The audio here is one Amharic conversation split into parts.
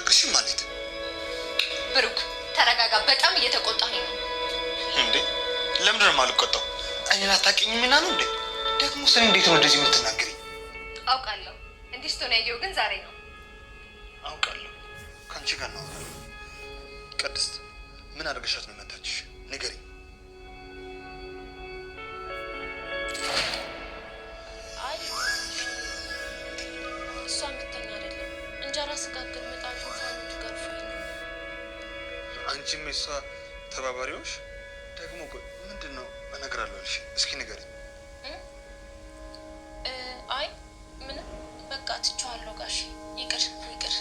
አልነግርሽም ማለት ብሩክ ተረጋጋ። በጣም እየተቆጣኝ ነው። እንዴ ለምንድን ነው የማልቆጣው? እኔን አታውቂኝም እና ነው እንዴ? ደግሞ ስለ እንዴት ነው እንደዚህ የምትናገሪኝ? አውቃለሁ እንዲህ ስትሆን ያየው ግን ዛሬ ነው። አውቃለሁ ከአንቺ ጋር ነው። ቅድስት ምን አድርገሻት ነው መታችሽ? ንገሪኝ። አይ እሷ ምተኛ አይደለም እንጀራ ስጋግር ምጣዱ ፋኖች ገርፎኝ ነው። አንቺም የሷ ተባባሪዎች ደግሞ ምንድን ነው እነግራለሁ አልሽ? እስኪ ንገሪኝ። አይ ምንም በቃ ትቼዋለሁ ጋሽ። ይቅር ይቅር።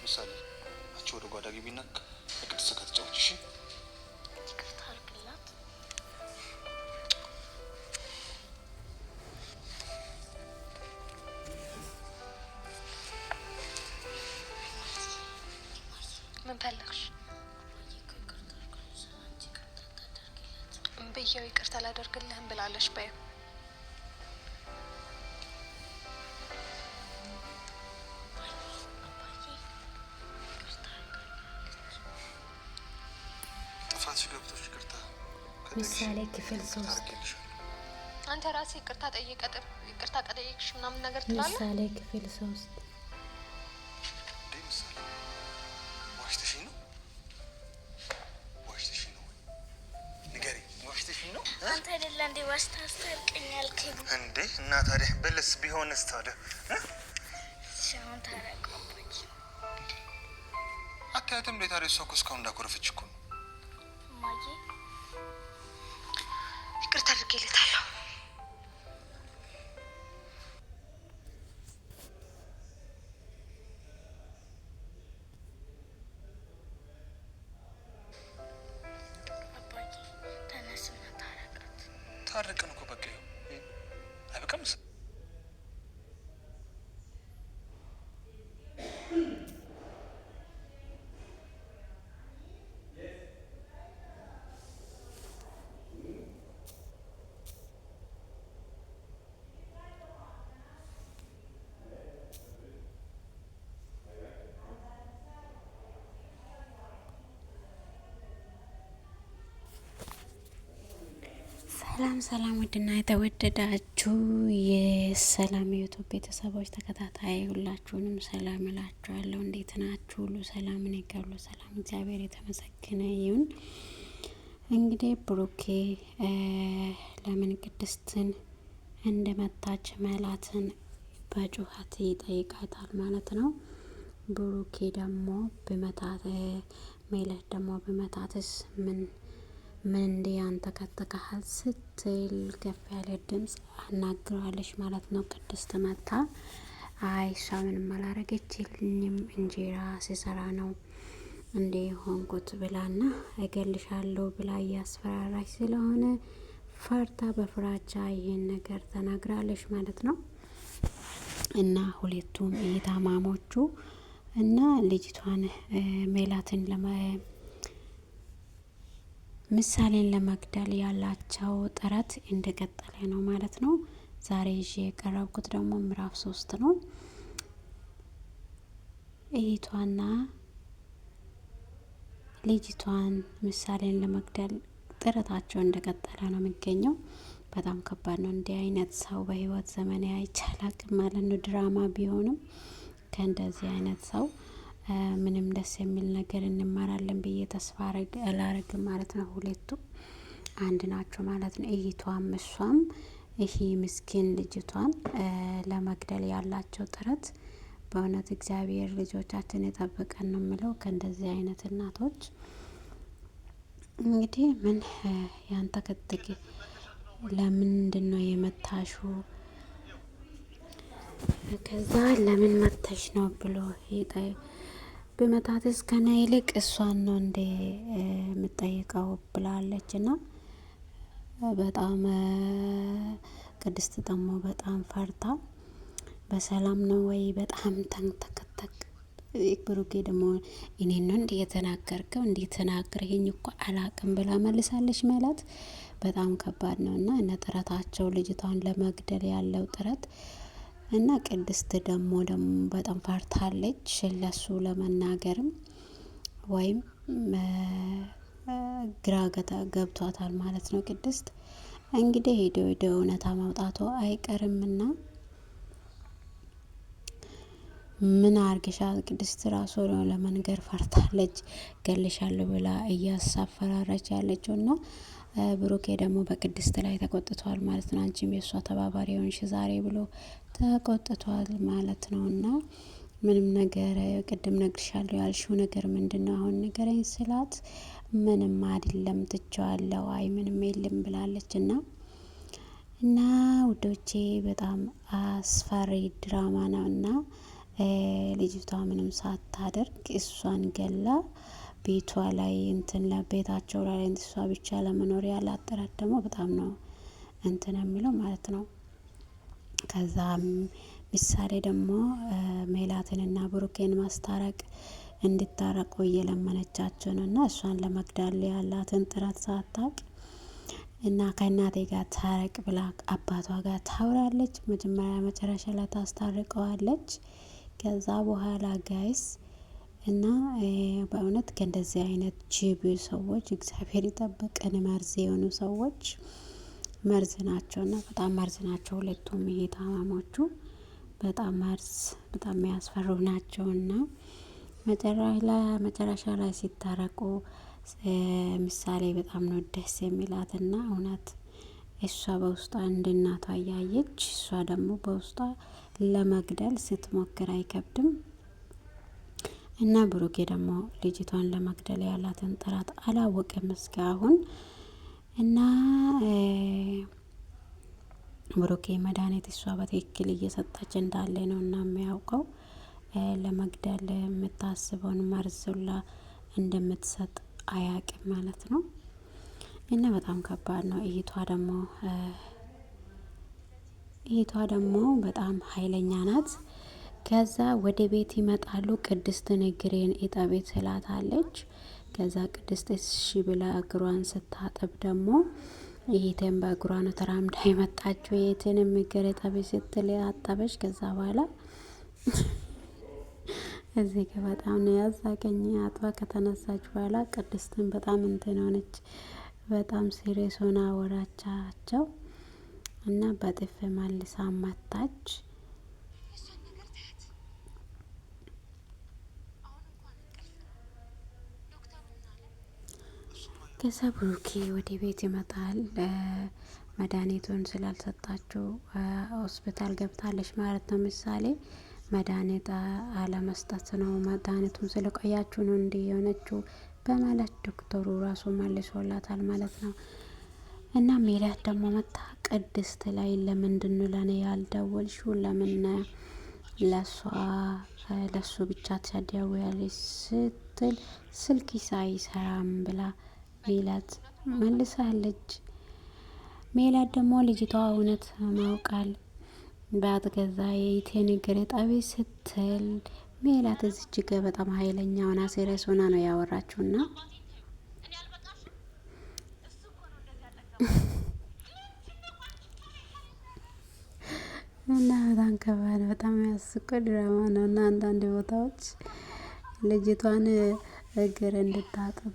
ምሳሌ አንቺ ወደ ጓዳ ግቢና ከቅድስት ጋር ተጫወች። እሺ ይቅርታ አድርግላት። ምን ፈለግሽ? ብዬው ይቅርታ ላደርግልህም ብላለሽ። በይው ምሳሌ ክፍል 3 አንተ ራስህ ይቅርታ ጠየቅሽ ምናምን ነገር ትላለህ። ምሳሌ ክፍል 3 ምሳሌ ዋሽተሽኝ ነው? ዋሽተሽኝ ነው? ንገሪኝ። ዋሽተሽኝ ነው? አንተ አይደለ እንዴ ዋሽታስተርቀኛል ከቡ እንዴ? እና ታዲያ በለስ ቢሆንስ ታዲያ ሻውን ታረቀውኝ አታያትም? እንዴ ታዲያ እሷ እኮ እስካሁን እንዳኮረፈች እኮ ነው። ማዬ ይቅርታ አድርጌልታለሁ። አባዬ ተነስና ታረቃት። ታረቅን እኮ በቃ አይበቃም? ሰላም ሰላም፣ ውድና የተወደዳችሁ የሰላም ዩቱብ ቤተሰቦች ተከታታይ ሁላችሁንም ሰላም እላችኋለሁ። እንዴት ናችሁ? ሁሉ ሰላም? እኔ ጋር ሁሉ ሰላም፣ እግዚአብሔር የተመሰገነ ይሁን። እንግዲህ ብሩኬ ለምን ቅድስትን እንደመታች ሜላትን በጩኸት ይጠይቃታል ማለት ነው። ብሩኬ ደግሞ በመታት ሜላት ደግሞ በመታትስ ምን እንደ አንተ ከተካሃል ስትል ከፍ ያለ ድምጽ አናግረዋለች ማለት ነው። ቅድስት መታ አይ እሷ ምንም አላረገችልኝም እንጀራ ሲሰራ ነው እንዴ ሆንኩት ብላና እገልሻለሁ ብላ እያስፈራራች ስለሆነ ፈርታ በፍራቻ ይሄን ነገር ተናግራለች ማለት ነው። እና ሁለቱም የታማሞቹ እና ልጅቷን ሜላትን ምሳሌን ለመግደል ያላቸው ጥረት እንደቀጠለ ነው ማለት ነው። ዛሬ ይዤ የቀረብኩት ደግሞ ምዕራፍ 3 ነው። እህቷና ልጅቷን ምሳሌን ለመግደል ጥረታቸው እንደቀጠለ ነው የሚገኘው። በጣም ከባድ ነው። እንዲህ አይነት ሰው በህይወት ዘመን አይቻላል ማለት ነው። ድራማ ቢሆንም ከእንደዚህ አይነት ሰው ምንም ደስ የሚል ነገር እንማራለን ብዬ ተስፋ አላረግም ማለት ነው። ሁለቱም አንድ ናቸው ማለት ነው። እህቷም እሷም ይሄ ምስኪን ልጅቷን ለመግደል ያላቸው ጥረት በእውነት እግዚአብሔር ልጆቻችን የጠበቀን ነው የምለው። ከእንደዚህ አይነት እናቶች እንግዲህ ምን ያንተ ከትክ ለምንድን ነው የመታሹ? ከዛ ለምን መተሽ ነው ብሎ በመታትስ ከና ይልቅ እሷን ነው እንደ የምጠይቀው ብላለች። እና በጣም ቅድስት ደግሞ በጣም ፈርታ በሰላም ነው ወይ በጣም ተንተከተክ። ብሩኬ ደግሞ እኔን ነው እንዴ የተናገርከው? እንዴት ተናገርኸኝ እኮ አላቅም ብላ መልሳለች። ማለት በጣም ከባድ ነው። እና እነ ጥረታቸው ልጅቷን ለመግደል ያለው ጥረት እና ቅድስት ደግሞ በጣም ፈርታለች ለሱ ለመናገርም ወይም ግራ ገብቷታል ማለት ነው። ቅድስት እንግዲህ ሄዶ እውነታ ማውጣቱ አይቀርምና ምን አርግሻል? ቅድስት ራሱ ነው ለመንገር ፈርታለች። ገልሻለሁ ብላ እያሳፈራረች ያለችው እና ብሩኬ ደግሞ በቅድስት ላይ ተቆጥቷል ማለት ነው። አንቺም የእሷ ተባባሪ ሆንሽ ዛሬ ብሎ ተቆጥቷል ማለት ነው። እና ምንም ነገር ቅድም ነግርሻለሁ ያልሽው ነገር ምንድነው? አሁን ንገረኝ ስላት ምንም አይደለም ትቼዋለሁ፣ አይ ምንም የለም ብላለች። እና ውዶቼ በጣም አስፈሪ ድራማ ነው። እና ልጅቷ ምንም ሳታደርግ እሷን ገላ ቤቷ ላይ እንትን ለቤታቸው ላይ እሷ ብቻ ለመኖር ያላት ጥረት ደግሞ በጣም ነው እንትን የሚለው ማለት ነው። ከዛም ምሳሌ ደግሞ ሜላትንና ብሩኬን ማስታረቅ እንድታረቁ እየለመነቻቸው ነው። እና እሷን ለመግደል ያላትን ጥረት ሳታውቅ እና ከእናቴ ጋር ታረቅ ብላ አባቷ ጋር ታውራለች። መጀመሪያ መጨረሻ ላይ ታስታርቀዋለች። ከዛ በኋላ ጋይስ እና በእውነት ከእንደዚህ አይነት ጅብ ሰዎች እግዚአብሔር ይጠብቀን። መርዝ የሆኑ ሰዎች መርዝ ናቸው እና በጣም መርዝ ናቸው። ሁለቱም ይሄ ታማሞቹ በጣም መርዝ በጣም የሚያስፈሩ ናቸው። እና መጨረሻ ላይ ሲታረቁ ምሳሌ በጣም ነው ደስ የሚላትና እውነት እሷ በውስጧ እንደ እናቷ እያየች እሷ ደግሞ በውስጧ ለመግደል ስትሞክር አይከብድም። እና ብሩኬ ደግሞ ልጅቷን ለመግደል ያላትን ጥረት አላወቅም እስካሁን። እና ብሩኬ መድኃኒት እሷ በትክክል እየሰጠች እንዳለ ነው እና የሚያውቀው ለመግደል የምታስበውን መርዙላ እንደምትሰጥ አያቅም ማለት ነው። እና በጣም ከባድ ነው። እህቷ ደግሞ በጣም ኃይለኛ ናት። ከዛ ወደ ቤት ይመጣሉ። ቅድስትን እግሬን እጠቤት ስላታለች። ከዛ ቅድስት እሺ ብላ እግሯን ስታጥብ ደግሞ ይሄትን በእግሯ ነው ተራምዳ የመጣችው። የትንም እግር እጠቢ ስትል አጠበች። ከዛ በኋላ እዚህ ጋር በጣም ነው ያሳቀኝ። አጥባ ከተነሳች በኋላ ቅድስትን በጣም እንትን ሆነች። በጣም ሲሪየስ ሆና አወራቻቸው እና በጥፍ መልሳ መታች። ከዛ ብሩኬ ወደ ቤት ይመጣል። መድኃኒቱን ስላልሰጣችሁ ሆስፒታል ገብታለች ማለት ነው። ምሳሌ መድኃኒት አለመስጠት ነው፣ መድኃኒቱን ስለቆያችሁ ነው እንዲህ የሆነችው በማለት ዶክተሩ ራሱ መልሶላታል ማለት ነው። እና ሜላት ደግሞ መታ ቅድስት ላይ ለምንድን ነው ለኔ ያልደወልሽው? ለምን ለሱ ብቻ ትደውያለሽ ስትል ስልክ ሳይሰራም ብላ ሜላት መልሳለች። ሜላት ደግሞ ልጅቷ እውነት ማውቃል በአትገዛ የኢቴን እግር ጠቢ ስትል ሜላት እዚች ጋ በጣም ኃይለኛ ሆና ሲሪየስ ሆና ነው ያወራችውና እና በጣም ከባድ በጣም ያስቆ ድራማ ነው። እና አንዳንድ ቦታዎች ልጅቷን እግር እንድታጥብ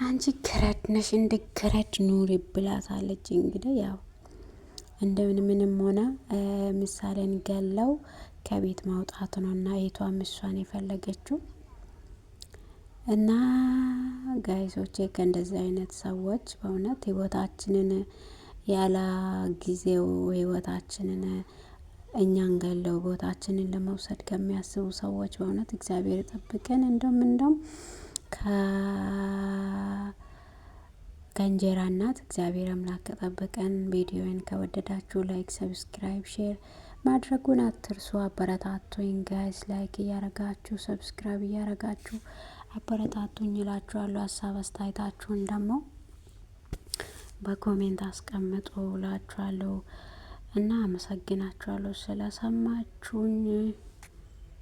አንቺ ገረድ ነሽ እንደ ገረድ ኑሪ ብላታለች። እንግዲህ ያው እንደምንም ሆነ ምሳሌን ገለው ከቤት ማውጣት ነው እና እህቷም እሷን የፈለገችው። እና ጋይሶቼ ከእንደዚህ አይነት ሰዎች በእውነት ህይወታችንን ያለ ጊዜው ህይወታችንን እኛን ገለው ቦታችንን ለመውሰድ ከሚያስቡ ሰዎች በእውነት እግዚአብሔር ይጠብቀን። እንደውም ከእንጀራ እናት እግዚአብሔር አምላክ ተጠብቀን። ቪዲዮን ከወደዳችሁ ላይክ፣ ሰብስክራይብ፣ ሼር ማድረጉን አትርሱ። አበረታቱኝ ጋይስ፣ ላይክ እያረጋችሁ ሰብስክራይብ እያረጋችሁ አበረታቱኝ እላችኋለሁ። ሀሳብ አስተያየታችሁን ደግሞ በኮሜንት አስቀምጡ እላችኋለሁ እና አመሰግናችኋለሁ ስለሰማችሁኝ።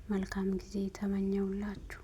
መልካም ጊዜ ተመኘውላችሁ።